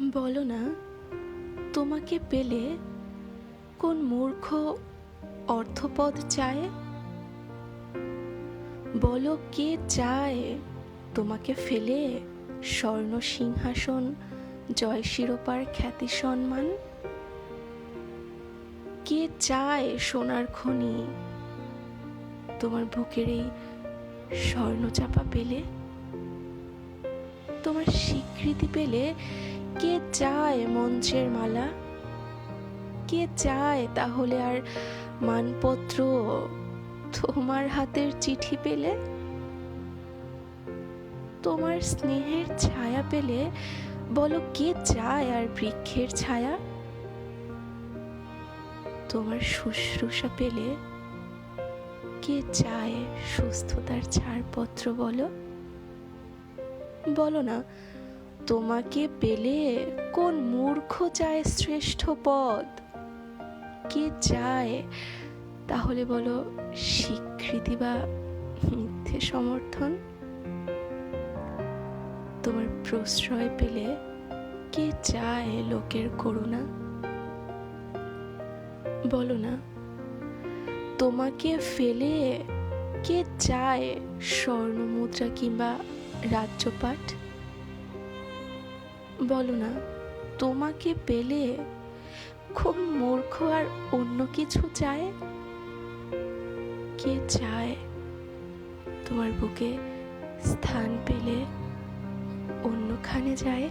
বলো না, তোমাকে পেলে কোন মূর্খ অর্থপদ চায়? বলো, কে চায় তোমাকে ফেলে স্বর্ণ সিংহাসন, জয় শিরোপার খ্যাতি সম্মান? কে চায় সোনার খনি তোমার বুকের এই স্বর্ণচাপা পেলে? তোমার স্বীকৃতি পেলে কে চায় মঞ্চের মালা? কে চায় তাহলে আর মানপত্র তোমার হাতের চিঠি পেলে? তোমার স্নেহের ছায়া পেলে বলো, কে চায় আর বৃক্ষের ছায়া? তোমার শুশ্রূষা পেলে কে চায় সুস্থতার ছাড়পত্র? বলো বলো না, তোমাকে পেলে কোন মূর্খ চায় শ্রেষ্ঠ পদ? কে চায় তাহলে বলো স্বীকৃতি বা মিথ্যে সমর্থন? তোমার প্রশ্রয় পেলে কে চায় লোকের করুণা? বলো না, তোমাকে ফেলে কে চায় স্বর্ণ মুদ্রা কিংবা রাজ্যপাট? বলো না, তোমাকে পেলে কোন মূর্খ আর অন্য কিছু চায়? কে চায় তোমার বুকে স্থান পেলে অন্যখানে যায়?